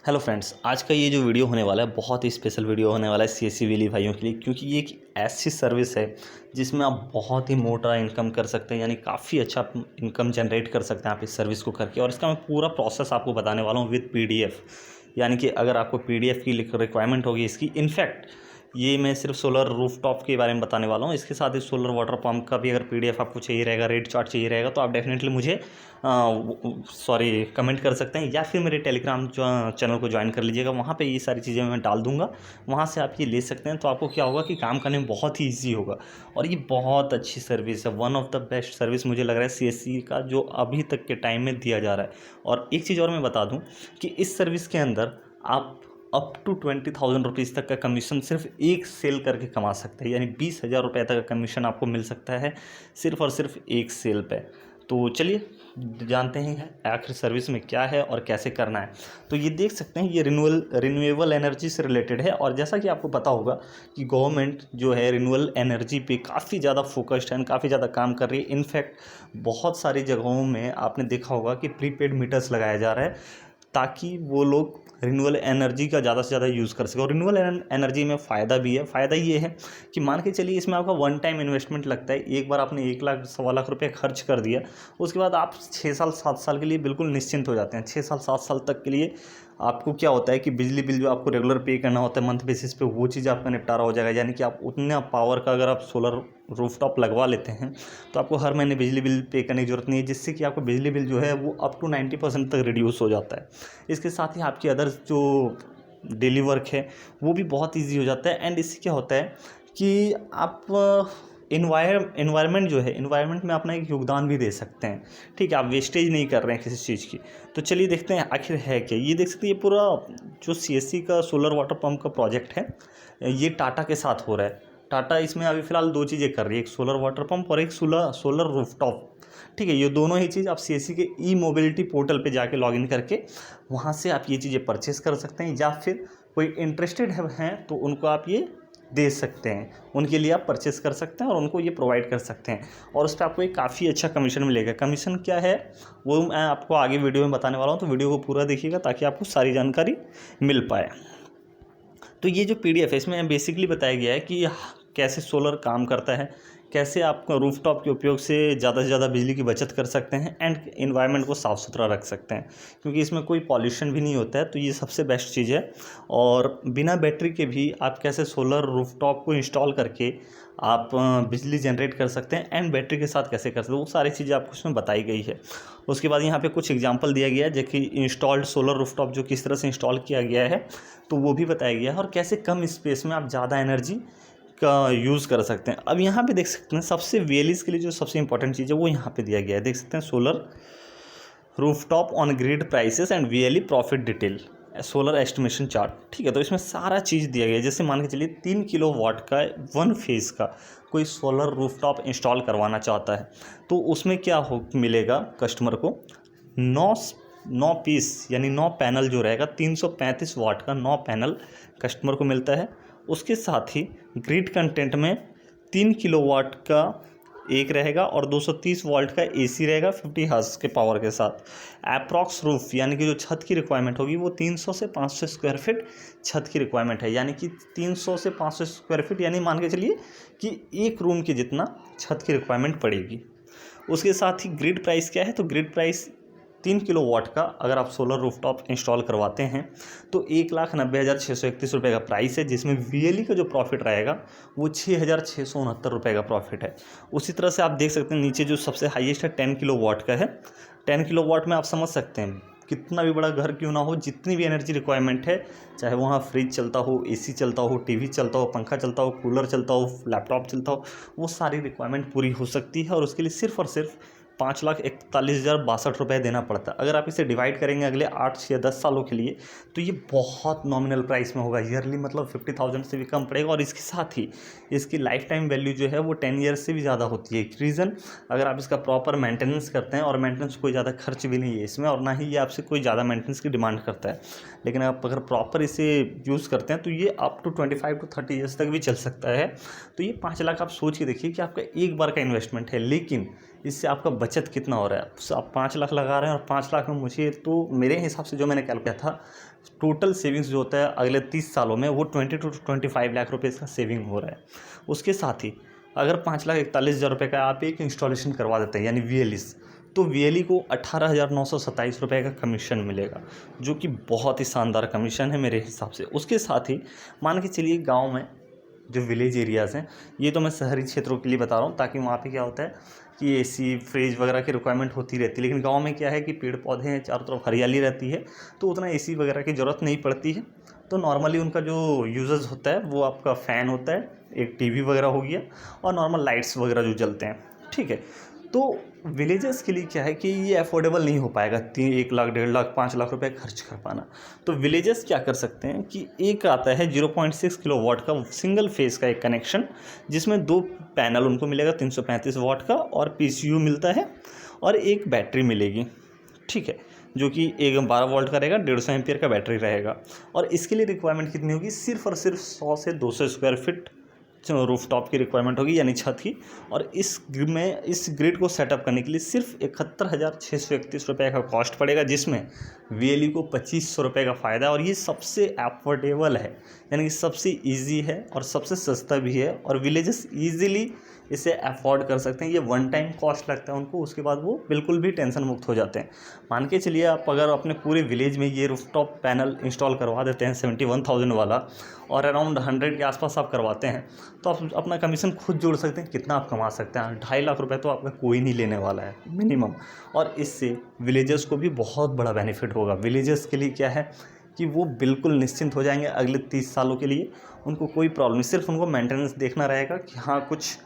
Hello friends, आज का ये जो वीडियो होने वाला है बहुत ही स्पेशल वीडियो होने वाला है सीएससी वेली भाइयों के लिए, क्योंकि ये एक ऐसी सर्विस है जिसमें आप बहुत ही मोटा इनकम कर सकते हैं। यानी काफ़ी अच्छा इनकम जनरेट कर सकते हैं आप इस सर्विस को करके। और इसका मैं पूरा प्रोसेस आपको बताने वाला हूँ विद पीडीएफ। यानी कि अगर आपको पीडीएफ की रिक्वायरमेंट होगी इसकी, इनफैक्ट ये मैं सिर्फ सोलर रूफटॉप के बारे में बताने वाला हूँ। इसके साथ ही सोलर वाटर पंप का भी अगर पीडीएफ आपको चाहिए रहेगा, रेट चार्ट चाहिए रहेगा, तो आप डेफिनेटली मुझे कमेंट कर सकते हैं, या फिर मेरे टेलीग्राम चैनल को ज्वाइन कर लीजिएगा। वहाँ पे ये सारी चीज़ें मैं डाल दूंगा, वहाँ से आप ये ले सकते हैं। तो आपको क्या होगा कि काम करने में बहुत ही ईजी होगा। और ये बहुत अच्छी सर्विस है, one of the best service मुझे लग रहा है सीएससी का जो अभी तक के टाइम में दिया जा रहा है। और एक चीज़ और मैं बता दूँ कि इस सर्विस के अंदर आप अप टू 20,000 रुपीज़ तक का कमीशन सिर्फ एक सेल करके कमा सकते हैं। यानी 20,000 रुपये तक का कमीशन आपको मिल सकता है सिर्फ और सिर्फ एक सेल पे। तो चलिए जानते हैं आखिर सर्विस में क्या है और कैसे करना है। तो ये देख सकते हैं, ये रिन्यूएबल एनर्जी से रिलेटेड है। और जैसा कि आपको पता होगा कि गवर्नमेंट जो है रिन्यूएबल एनर्जी पे काफ़ी ज़्यादा फोकस्ड है, काफ़ी ज़्यादा काम कर रही है। इनफैक्ट बहुत सारी जगहों में आपने देखा होगा कि प्रीपेड मीटर्स लगाया जा रहा है ताकि वो लोग रिन्यूएबल एनर्जी का ज़्यादा से ज़्यादा यूज़ कर सकें। और रिन्यूएबल एनर्जी में फ़ायदा भी है। फ़ायदा ये है कि मान के चलिए इसमें आपका वन टाइम इन्वेस्टमेंट लगता है। एक बार आपने 1 लाख सवा लाख रुपये खर्च कर दिया, उसके बाद आप 6 साल 7 साल के लिए बिल्कुल निश्चिंत हो जाते हैं। 6 साल 7 साल तक के लिए आपको क्या होता है कि बिजली बिल जो आपको रेगुलर पे करना होता है मंथ बेसिस पे, वो चीज़ आपका निपटारा हो जाएगा। यानी कि आप उतना पावर का अगर आप सोलर रूफटॉप लगवा लेते हैं तो आपको हर महीने बिजली बिल पे करने की ज़रूरत नहीं है, जिससे कि आपका बिजली बिल जो है वो अप टू 90% तक रिड्यूस हो जाता है। इसके साथ ही आपकी अदर्स जो डेली वर्क है वो भी बहुत ईजी हो जाता है। एंड इससे क्या होता है कि आप इन्वायरमेंट जो है, इन्वायरमेंट में अपना एक योगदान भी दे सकते हैं। ठीक है, आप वेस्टेज नहीं कर रहे हैं किसी चीज़ की। तो चलिए देखते हैं आखिर है क्या। ये देख सकते हैं, ये पूरा जो सीएससी का सोलर वाटर पंप का प्रोजेक्ट है ये टाटा के साथ हो रहा है। टाटा इसमें अभी फ़िलहाल 2 चीज़ें कर रही है, एक सोलर वाटर पंप और एक सोलर रूफटॉप। ठीक है, ये दोनों ही चीज़ आप सीएससी के ई मोबिलिटी पोर्टल पे जाके लॉगिन करके वहाँ से आप ये चीज़ें परचेस कर सकते हैं, या फिर कोई इंटरेस्टेड हैं तो उनको आप ये दे सकते हैं, उनके लिए आप परचेस कर सकते हैं और उनको ये प्रोवाइड कर सकते हैं। और उस पर आपको एक काफ़ी अच्छा कमीशन मिलेगा। कमीशन क्या है वो मैं आपको आगे वीडियो में बताने वाला हूँ, तो वीडियो को पूरा देखिएगा ताकि आपको सारी जानकारी मिल पाए। तो ये जो पीडीएफ है इसमें बेसिकली बताया गया है कि कैसे सोलर काम करता है, कैसे आप रूफटॉप के उपयोग से ज़्यादा बिजली की बचत कर सकते हैं एंड एनवायरनमेंट को साफ़ सुथरा रख सकते हैं, क्योंकि इसमें कोई पॉल्यूशन भी नहीं होता है। तो ये सबसे बेस्ट चीज़ है। और बिना बैटरी के भी आप कैसे सोलर रूफटॉप को इंस्टॉल करके आप बिजली जनरेट कर सकते हैं एंड बैटरी के साथ कैसे कर सकते हैं, वो सारी चीज़ें आपको उसमें बताई गई है। उसके बाद यहाँ पे कुछ एग्जांपल दिया गया है, जो कि इंस्टॉल्ड सोलर रूफटॉप जो किस तरह से इंस्टॉल किया गया है, तो वो भी बताया गया है। और कैसे कम स्पेस में आप ज़्यादा एनर्जी का यूज़ कर सकते हैं। अब यहाँ पे देख सकते हैं सबसे वेलीज के लिए जो सबसे इंपॉर्टेंट चीज़ है वो यहाँ पे दिया गया है। देख सकते हैं solar rooftop on grid prices and VLE profit detail, solar estimation chart. ठीक है, तो इसमें सारा चीज़ दिया गया है। जैसे मान के चलिए 3 किलोवाट का 1 फेज़ का कोई सोलर रूफटॉप इंस्टॉल करवाना चाहता है, तो उसमें क्या हो मिलेगा कस्टमर को 9 पीस यानी 9 पैनल जो रहेगा, 335 वाट का 9 पैनल कस्टमर को मिलता है। उसके साथ ही ग्रिड कंटेंट में 3 किलोवाट का एक रहेगा और 230 वोल्ट का एसी रहेगा 50 हर्ट्ज के पावर के साथ। अप्रॉक्स रूफ यानी कि जो छत की रिक्वायरमेंट होगी वो 300 से 500 स्क्वायर फीट छत की रिक्वायरमेंट है। यानी कि 300 से 500 स्क्वायर फीट यानी मान के चलिए कि एक रूम के जितना छत की रिक्वायरमेंट पड़ेगी। उसके साथ ही ग्रिड प्राइस क्या है, तो ग्रिड प्राइस 3 किलोवाट का अगर आप सोलर रूफटॉप इंस्टॉल करवाते हैं तो 1,90,631 रुपये का प्राइस है, जिसमें वीएलई का जो प्रॉफिट रहेगा वो 6,669 रुपये का प्रॉफिट है। उसी तरह से आप देख सकते हैं नीचे जो सबसे हाईएस्ट है 10 किलोवाट का है। 10 किलोवाट में आप समझ सकते हैं कितना भी बड़ा घर क्यों ना हो, जितनी भी एनर्जी रिक्वायरमेंट है, चाहे वहाँ फ्रिज चलता हो, एसी चलता हो, टीवी चलता हो, पंखा चलता हो, कूलर चलता हो, लैपटॉप चलता हो, वो सारी रिक्वायरमेंट पूरी हो सकती है। और उसके लिए सिर्फ और सिर्फ 5,41,062 रुपये देना पड़ता है। अगर आप इसे डिवाइड करेंगे अगले 8 या 10 सालों के लिए तो ये बहुत नॉमिनल प्राइस में होगा। ईयरली मतलब 50,000 से भी कम पड़ेगा। और इसके साथ ही इसकी लाइफ टाइम वैल्यू जो है वो 10 ईयर्स से भी ज़्यादा होती है। रीज़न, अगर आप इसका प्रॉपर मेंटेनेंस करते हैं, और मेंटेनेंस कोई ज़्यादा खर्च भी नहीं है इसमें, और ना ही ये आपसे कोई ज़्यादा मेंटेनेंस की डिमांड करता है। लेकिन आप अगर प्रॉपर इसे यूज़ करते हैं तो ये अप टू 25 to 30 ईयर्स तक भी चल सकता है। तो ये 5 लाख आप सोच के देखिए कि आपका एक बार का इन्वेस्टमेंट है, लेकिन इससे आपका बचत कितना हो रहा है। आप 5 लाख लगा रहे हैं और 5 लाख में मुझे तो मेरे हिसाब से जो मैंने कैलकुलेट किया था, टोटल सेविंग्स जो होता है अगले 30 सालों में वो 20 to 25 लाख रुपये इसका सेविंग हो रहा है। उसके साथ ही अगर 5,41,000 रुपये का आप एक इंस्टॉलेशन करवा देते हैं यानी VLE, तो VLE को 18,927 रुपये का कमीशन मिलेगा, जो कि बहुत ही शानदार कमीशन है मेरे हिसाब से। उसके साथ ही मान के चलिए गाँव में जो विलेज एरियाज़ हैं, ये तो मैं शहरी क्षेत्रों के लिए बता रहा हूँ ताकि वहाँ पे क्या होता है कि AC फ्रिज वगैरह की रिक्वायरमेंट होती रहती है, लेकिन गांव में क्या है कि पेड़ पौधे हैं, चारों तरफ हरियाली रहती है, तो उतना AC वगैरह की ज़रूरत नहीं पड़ती है। तो नॉर्मली उनका जो यूजेस होता है वो आपका फ़ैन होता है, एक TV वगैरह हो गया और नॉर्मल लाइट्स वगैरह जो जलते हैं, ठीक है। तो विलेजेस के लिए क्या है कि ये अफोर्डेबल नहीं हो पाएगा 1 लाख, 1.5 लाख, 5 लाख रुपए खर्च कर पाना। तो विलेजेस क्या कर सकते हैं कि एक आता है 0.6 किलोवाट का सिंगल फेस का एक कनेक्शन, जिसमें 2 पैनल उनको मिलेगा 335 वाट का, और PCU मिलता है और एक बैटरी मिलेगी, ठीक है, जो कि एक 12 वोल्ट का रहेगा, 150 एम्पियर का बैटरी रहेगा। और इसके लिए रिक्वायरमेंट कितनी होगी, सिर्फ और सिर्फ 100 से 200 स्क्वायर फीट रूफटॉप की रिक्वायरमेंट होगी, यानी छत की। और इस ग्रिड को सेटअप करने के लिए सिर्फ 71,631 रुपये का कॉस्ट पड़ेगा, जिसमें VLE को 2,500 रुपये का फ़ायदा है। और ये सबसे अफोर्डेबल है, यानी कि सबसे इजी है और सबसे सस्ता भी है, और विलेजेस ईजिली इसे अफोर्ड कर सकते हैं। ये वन टाइम कॉस्ट लगता है उनको, उसके बाद वो बिल्कुल भी टेंशन मुक्त हो जाते हैं। मान के चलिए आप अगर अपने पूरे विलेज में ये रूफटॉप पैनल इंस्टॉल करवा देते हैं 71,000 वाला, और अराउंड 100 के आसपास आप करवाते हैं, तो आप अपना कमीशन खुद जोड़ सकते हैं, कितना आप कमा सकते हैं। 2.5 लाख रुपए तो आपका कोई नहीं लेने वाला है मिनिमम। और इससे विलेजर्स को भी बहुत बड़ा बेनिफिट होगा। विलेजर्स के लिए क्या है कि वो बिल्कुल निश्चिंत हो जाएंगे अगले 30 सालों के लिए, उनको कोई प्रॉब्लम नहीं, सिर्फ उनको मेंटेनेंस देखना रहेगा कि हाँ कुछ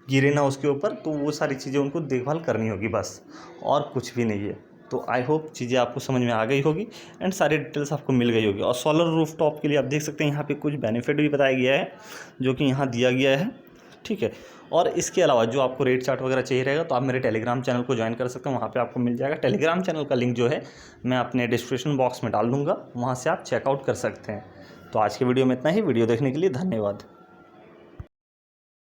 गिरे ना उसके ऊपर, तो वो सारी चीज़ें उनको देखभाल करनी होगी बस, और कुछ भी नहीं है। तो आई होप चीज़ें आपको समझ में आ गई होगी एंड सारी डिटेल्स आपको मिल गई होगी। और सोलर रूफटॉप के लिए आप देख सकते हैं यहाँ पे कुछ बेनिफिट भी बताया गया है, जो कि यहाँ दिया गया है, ठीक है। और इसके अलावा जो आपको रेट चार्ट वगैरह चाहिए रहेगा तो आप मेरे टेलीग्राम चैनल को ज्वाइन कर सकते हैं, वहाँ पे आपको मिल जाएगा। टेलीग्राम चैनल का लिंक जो है मैं अपने डिस्क्रिप्शन बॉक्स में डाल दूँगा, वहाँ से आप चेकआउट कर सकते हैं। तो आज के वीडियो में इतना ही। वीडियो देखने के लिए धन्यवाद।